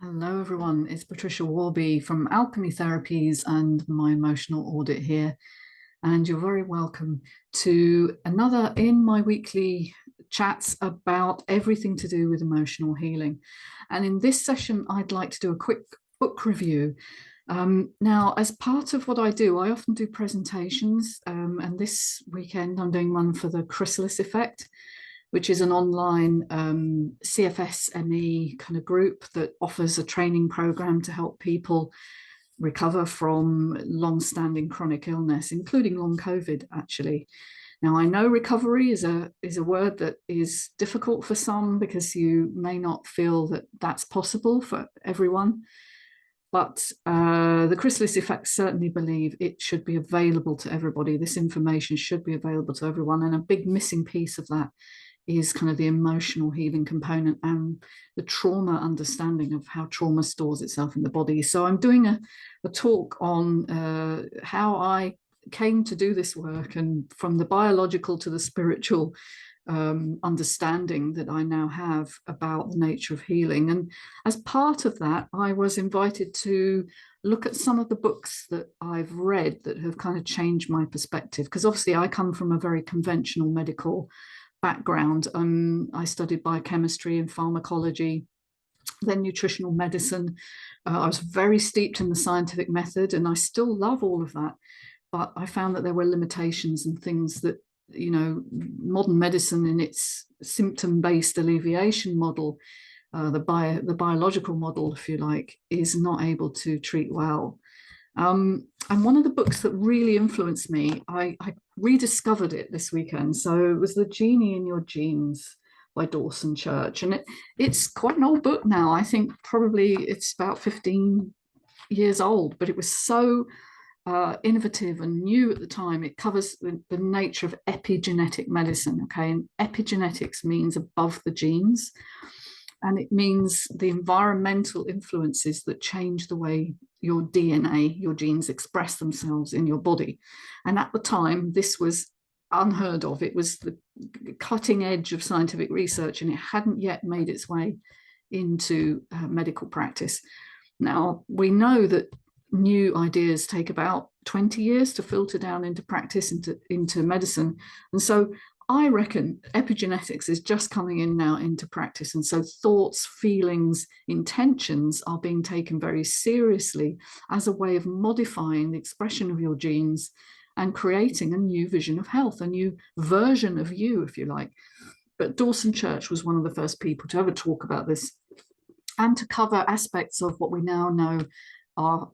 Hello, everyone. It's Patricia Warby from Alchemy Therapies and my emotional audit here. And you're very welcome to another in my weekly chats about everything to do with emotional healing. And in this session, I'd like to do a quick book review. Now, as part of what I do, I often do presentations. And this weekend, I'm doing one for the Chrysalis Effect, which is an online CFS-ME kind of group that offers a training program to help people recover from long-standing chronic illness, including long COVID, actually. Now, I know recovery is a word that is difficult for some because you may not feel that that's possible for everyone. But the Chrysalis Effect certainly believe it should be available to everybody. This information should be available to everyone. And a big missing piece of that is kind of the emotional healing component and the trauma understanding of how trauma stores itself in the body. So I'm doing a talk on how I came to do this work, and from the biological to the spiritual understanding that I now have about the nature of healing. And as part of that, I was invited to look at some of the books that I've read that have kind of changed my perspective, because obviously I come from a very conventional medical background. I studied biochemistry and pharmacology, then nutritional medicine. I was very steeped in the scientific method, and I still love all of that. But I found that there were limitations and things that, modern medicine in its symptom-based alleviation model, the biological model, if you like, is not able to treat well. And one of the books that really influenced me, I rediscovered it this weekend. So it was The Genie in Your Genes by Dawson Church. And it's quite an old book now. I think probably it's about 15 years old, but it was so innovative and new at the time. It covers the nature of epigenetic medicine. Okay, and epigenetics means above the genes, and it means the environmental influences that change the way your DNA, your genes, express themselves in your body. And at the time, this was unheard of. It was the cutting edge of scientific research, and it hadn't yet made its way into medical practice. Now, we know that new ideas take about 20 years to filter down into practice, into medicine. And so I reckon epigenetics is just coming in now into practice. And so thoughts, feelings, intentions are being taken very seriously as a way of modifying the expression of your genes and creating a new vision of health, a new version of you, if you like. But Dawson Church was one of the first people to ever talk about this and to cover aspects of what we now know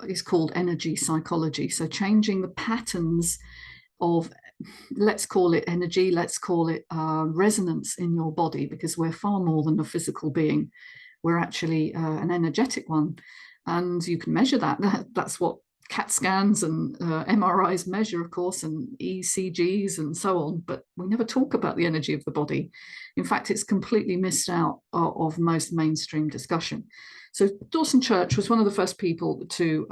is called energy psychology. So changing the patterns of, let's call it energy, let's call it resonance in your body, because we're far more than a physical being. We're actually an energetic one. And you can measure that. That's what CAT scans and MRIs measure, of course, and ECGs and so on. But we never talk about the energy of the body. In fact, it's completely missed out of most mainstream discussion. So Dawson Church was one of the first people to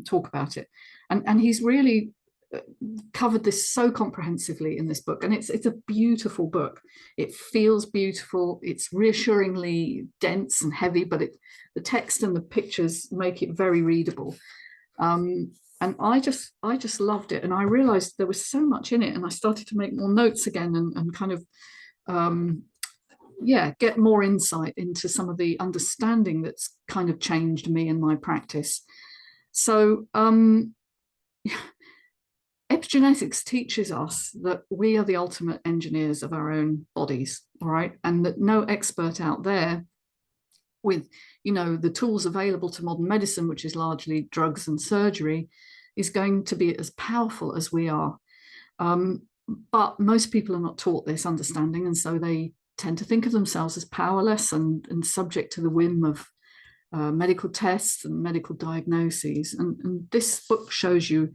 talk about it. And he's really covered this so comprehensively in this book, and it's a beautiful book. It feels beautiful. It's reassuringly dense and heavy, but the text and the pictures make it very readable. And I just loved it, and I realized there was so much in it, and I started to make more notes again and kind of get more insight into some of the understanding that's kind of changed me and my practice. So epigenetics teaches us that we are the ultimate engineers of our own bodies, all right? And that no expert out there with, the tools available to modern medicine, which is largely drugs and surgery, is going to be as powerful as we are. But most people are not taught this understanding, and so they tend to think of themselves as powerless and subject to the whim of medical tests and medical diagnoses. And this book shows you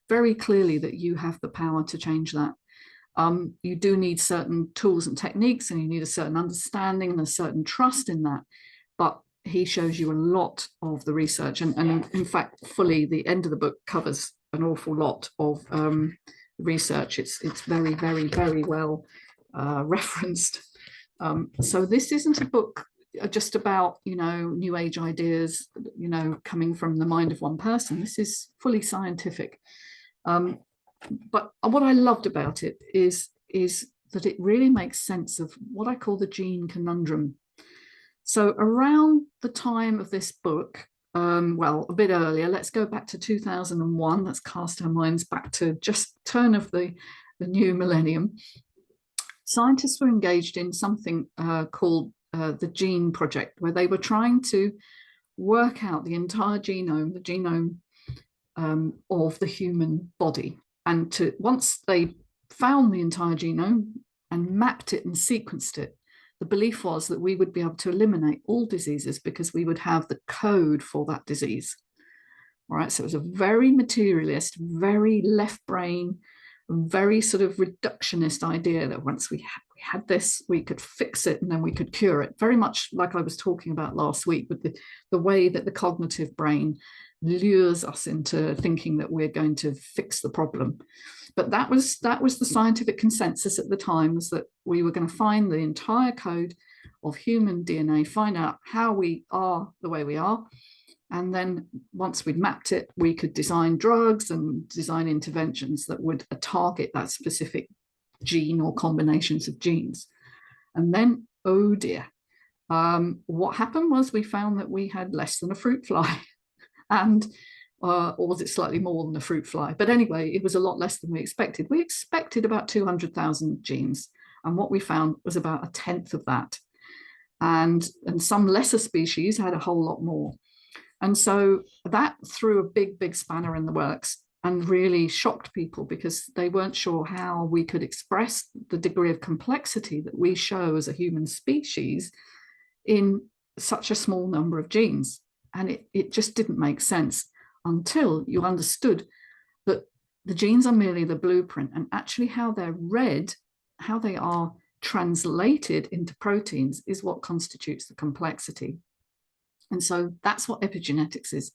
very clearly that you have the power to change that. You do need certain tools and techniques, and you need a certain understanding and a certain trust in that. But he shows you a lot of the research, and in fact, fully the end of the book covers an awful lot of research. It's very, very, very well referenced. So this isn't a book just about, you know, new age ideas, you know, coming from the mind of one person. This is fully scientific. But what I loved about it is that it really makes sense of what I call the gene conundrum. So around the time of this book, well, a bit earlier, let's go back to 2001. Let's cast our minds back to just turn of the new millennium. Scientists were engaged in something called the Gene Project, where they were trying to work out the entire genome, the genome of the human body. And once they found the entire genome and mapped it and sequenced it, the belief was that we would be able to eliminate all diseases because we would have the code for that disease. All right, so it was a very materialist, very left brain, very sort of reductionist idea that once we had this, we could fix it and then we could cure it. Very much like I was talking about last week with the way that the cognitive brain lures us into thinking that we're going to fix the problem. But that was the scientific consensus at the time, was that we were going to find the entire code of human DNA, find out how we are the way we are. And then once we'd mapped it, we could design drugs and design interventions that would target that specific gene or combinations of genes. And then, oh dear, what happened was we found that we had less than a fruit fly. And or was it slightly more than a fruit fly? But anyway, it was a lot less than we expected. We expected about 200,000 genes. And what we found was about a tenth of that. And some lesser species had a whole lot more. And so that threw a big spanner in the works and really shocked people, because they weren't sure how we could express the degree of complexity that we show as a human species in such a small number of genes. And it just didn't make sense until you understood that the genes are merely the blueprint, and actually how they're read, how they are translated into proteins, is what constitutes the complexity. And so that's what epigenetics is.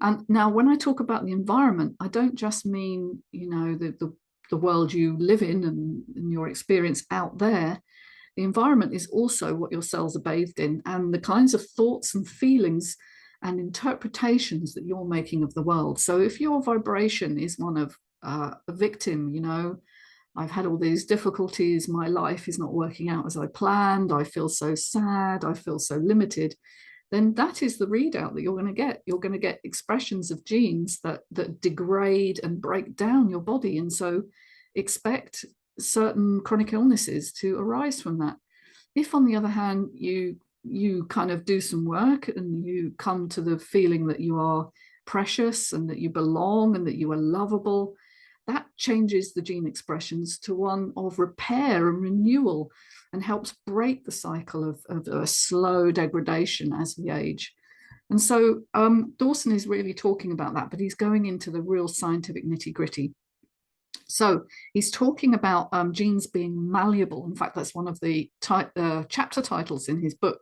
And now when I talk about the environment, I don't just mean, you know, the world you live in and your experience out there. The environment is also what your cells are bathed in, and the kinds of thoughts and feelings and interpretations that you're making of the world. So if your vibration is one of a victim, you know, I've had all these difficulties, my life is not working out as I planned, I feel so sad, I feel so limited, then that is the readout that you're going to get. You're going to get expressions of genes that degrade and break down your body. And so expect certain chronic illnesses to arise from that. If, on the other hand, you kind of do some work and you come to the feeling that you are precious and that you belong and that you are lovable, that changes the gene expressions to one of repair and renewal, and helps break the cycle of a slow degradation as we age. And so Dawson is really talking about that, but he's going into the real scientific nitty-gritty. So he's talking about genes being malleable. In fact, that's one of the chapter titles in his book.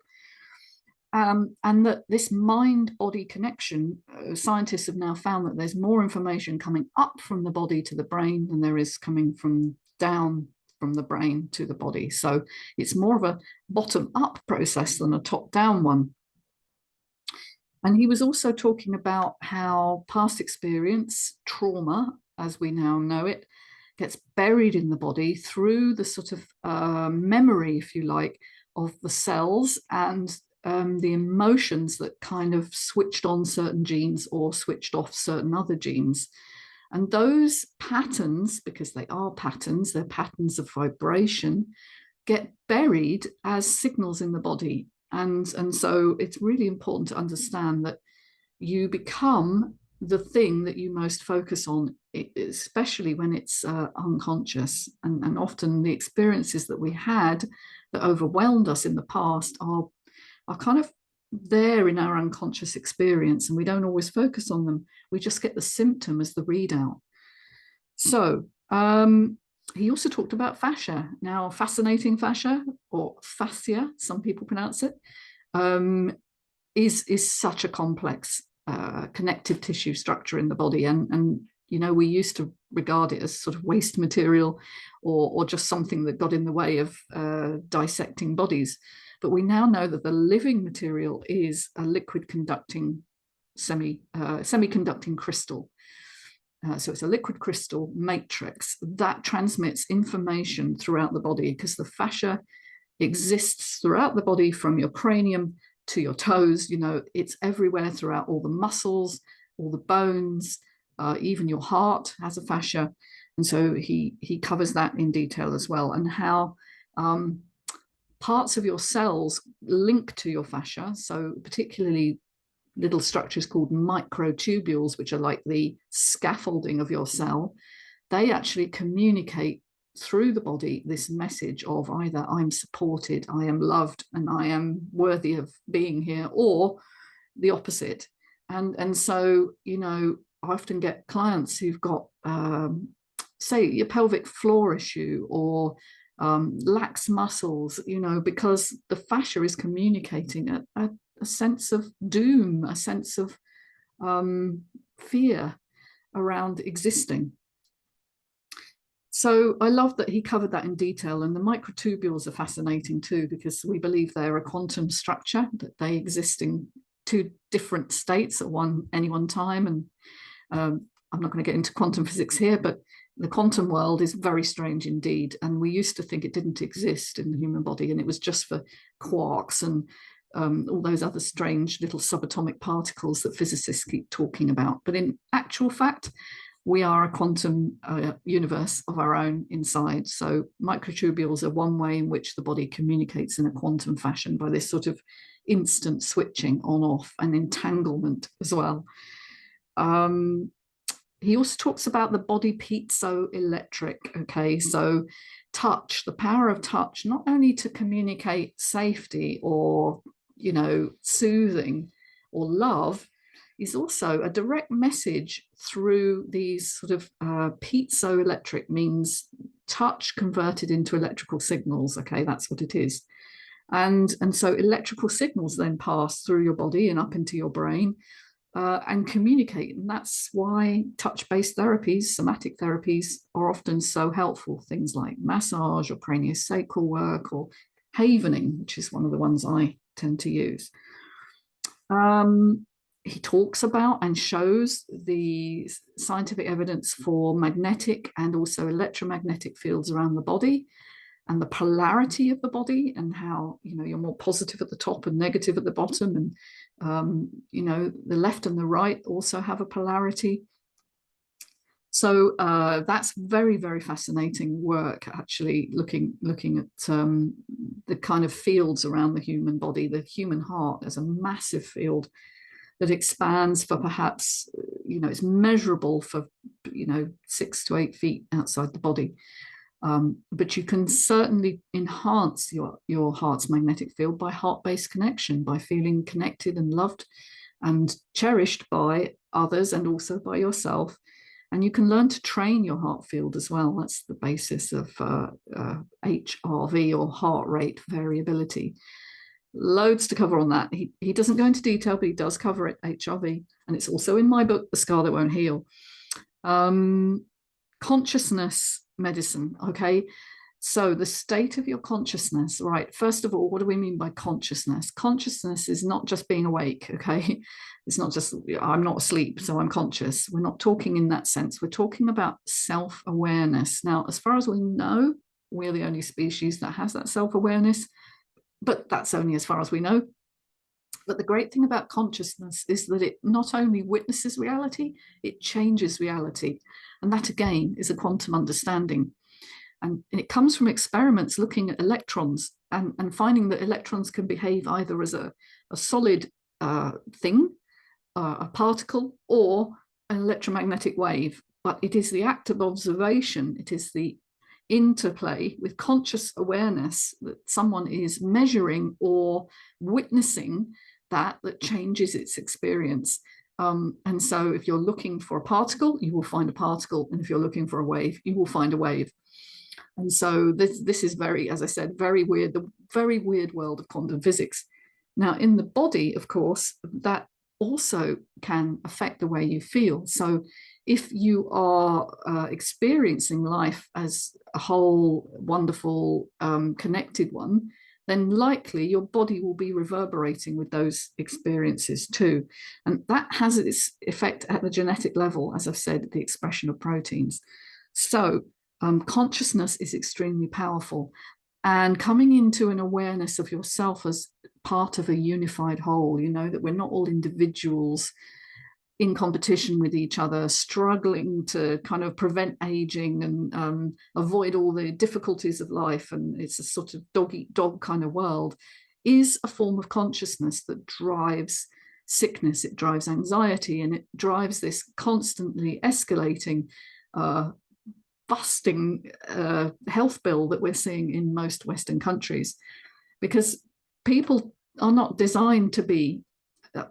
And that this mind-body connection, scientists have now found that there's more information coming up from the body to the brain than there is coming from down from the brain to the body. So it's more of a bottom-up process than a top-down one. And he was also talking about how past experience, trauma, as we now know it, gets buried in the body through the sort of memory, if you like, of the cells and the emotions that kind of switched on certain genes or switched off certain other genes. And those patterns, because they are patterns, they're patterns of vibration, get buried as signals in the body. And so it's really important to understand that you become the thing that you most focus on, especially when it's unconscious. And often the experiences that we had that overwhelmed us in the past are kind of there in our unconscious experience, and we don't always focus on them. We just get the symptom as the readout. So he also talked about fascia. Now, fascinating fascia, or fascia, some people pronounce it, is such a complex connective tissue structure in the body. And you know, we used to regard it as sort of waste material or just something that got in the way of dissecting bodies. but we now know that the living material is a liquid conducting semi-conducting crystal. So it's a liquid crystal matrix that transmits information throughout the body, because the fascia exists throughout the body from your cranium to your toes. You know, it's everywhere throughout all the muscles, all the bones, even your heart has a fascia. And so he covers that in detail as well, and how parts of your cells link to your fascia. So particularly little structures called microtubules, which are like the scaffolding of your cell, they actually communicate through the body this message of either I'm supported, I am loved, and I am worthy of being here, or the opposite. And so, you know, I often get clients who've got, say, your pelvic floor issue, or lax muscles, you know, because the fascia is communicating a sense of doom, a sense of fear around existing. So I love that he covered that in detail. And the microtubules are fascinating too, because we believe they're a quantum structure, that they exist in two different states at any one time. And I'm not going to get into quantum physics here, but the quantum world is very strange indeed. And we used to think it didn't exist in the human body, and it was just for quarks and all those other strange little subatomic particles that physicists keep talking about. But in actual fact, we are a quantum universe of our own inside. So microtubules are one way in which the body communicates in a quantum fashion, by this sort of instant switching on off and entanglement as well. He also talks about the body piezoelectric. Okay, so touch, the power of touch, not only to communicate safety or, you know, soothing or love, is also a direct message through these sort of piezoelectric, means touch converted into electrical signals. Okay, that's what it is. And so electrical signals then pass through your body and up into your brain and communicate. And that's why touch-based therapies, somatic therapies, are often so helpful. Things like massage or craniosacral work or havening, which is one of the ones I tend to use. He talks about and shows the scientific evidence for magnetic and also electromagnetic fields around the body, and the polarity of the body, and how, you know, you're more positive at the top and negative at the bottom. And, you know, the left and the right also have a polarity. So that's very, very fascinating work, actually, looking at the kind of fields around the human body. The human heart is a massive field that expands for perhaps, you know, it's measurable for, you know, 6 to 8 feet outside the body. But you can certainly enhance your heart's magnetic field by heart-based connection, by feeling connected and loved and cherished by others and also by yourself. And you can learn to train your heart field as well. That's the basis of HRV, or heart rate variability. Loads to cover on that. He doesn't go into detail, but he does cover it, HRV. And it's also in my book, The Scar That Won't Heal. Consciousness medicine, okay? So the state of your consciousness, right? First of all, what do we mean by consciousness? Consciousness is not just being awake, okay? It's not just, I'm not asleep, so I'm conscious. We're not talking in that sense. We're talking about self-awareness. Now, as far as we know, we're the only species that has that self-awareness, but that's only as far as we know. But the great thing about consciousness is that it not only witnesses reality, it changes reality. And that, again, is a quantum understanding. And it comes from experiments looking at electrons and finding that electrons can behave either as a solid thing, a particle, or an electromagnetic wave. But it is the act of observation, it is the interplay with conscious awareness that someone is measuring or witnessing that changes its experience. And so if you're looking for a particle, you will find a particle. And if you're looking for a wave, you will find a wave. And so this is very, as I said, very weird, the very weird world of quantum physics. Now, in the body, of course, that also can affect the way you feel. So if you are experiencing life as a whole, wonderful, connected one, then likely your body will be reverberating with those experiences too. And that has its effect at the genetic level, as I've said, the expression of proteins. So consciousness is extremely powerful. And coming into an awareness of yourself as part of a unified whole, you know, that we're not all individuals in competition with each other, struggling to kind of prevent aging and avoid all the difficulties of life, and it's a sort of dog eat dog kind of world, is a form of consciousness that drives sickness, it drives anxiety, and it drives this constantly escalating, busting health bill that we're seeing in most Western countries, because people are not designed to be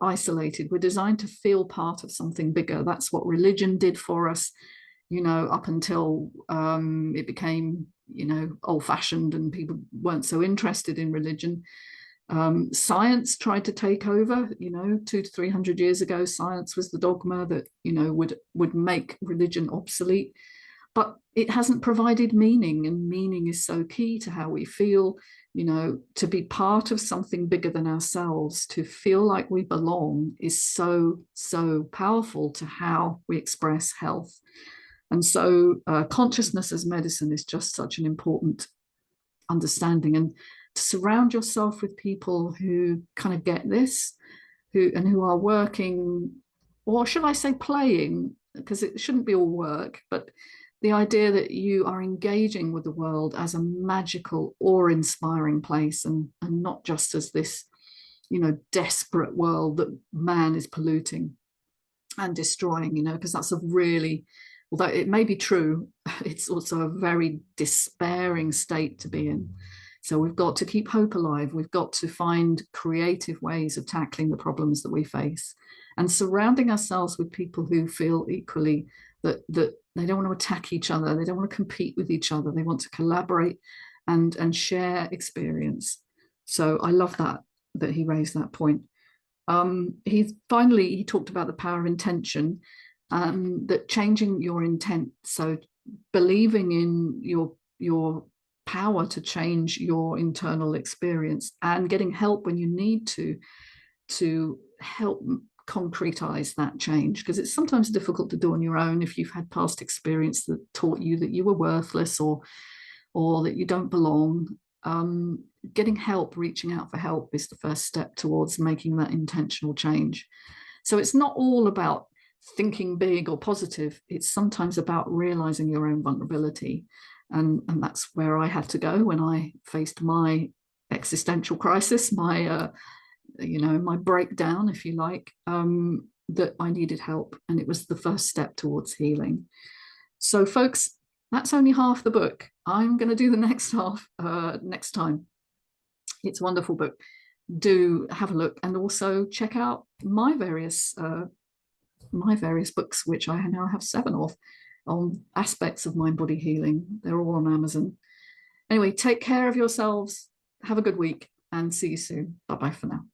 isolated. We're designed to feel part of something bigger. That's what religion did for us, you know, up until it became, you know, old-fashioned and people weren't so interested in religion. Science tried to take over, you know, 200 to 300 years ago. Science was the dogma that, you know, would make religion obsolete. But it hasn't provided meaning, and meaning is so key to how we feel, you know, to be part of something bigger than ourselves, to feel like we belong is so, so powerful to how we express health. And so consciousness as medicine is just such an important understanding, and to surround yourself with people who kind of get this, who are working, or should I say playing, because it shouldn't be all work, but the idea that you are engaging with the world as a magical, awe-inspiring place, and not just as this, you know, desperate world that man is polluting and destroying, you know, because that's a really, although it may be true, it's also a very despairing state to be in. So we've got to keep hope alive. We've got to find creative ways of tackling the problems that we face, and surrounding ourselves with people who feel equally that they don't want to attack each other. They don't want to compete with each other. They want to collaborate and share experience. So I love that he raised that point. He talked about the power of intention, that changing your intent, so believing in your power to change your internal experience and getting help when you need to help concretize that change, because it's sometimes difficult to do on your own if you've had past experience that taught you that you were worthless or that you don't belong. Getting help, reaching out for help is the first step towards making that intentional change. So it's not all about thinking big or positive. It's sometimes about realizing your own vulnerability. And that's where I had to go when I faced my existential crisis, my you know, my breakdown, if you like, that I needed help. And it was the first step towards healing. So folks, that's only half the book. I'm going to do the next half next time. It's a wonderful book. Do have a look, and also check out my various books, which I now have 7 of, on aspects of mind body healing. They're all on Amazon. Anyway, take care of yourselves. Have a good week, and see you soon. Bye-bye for now.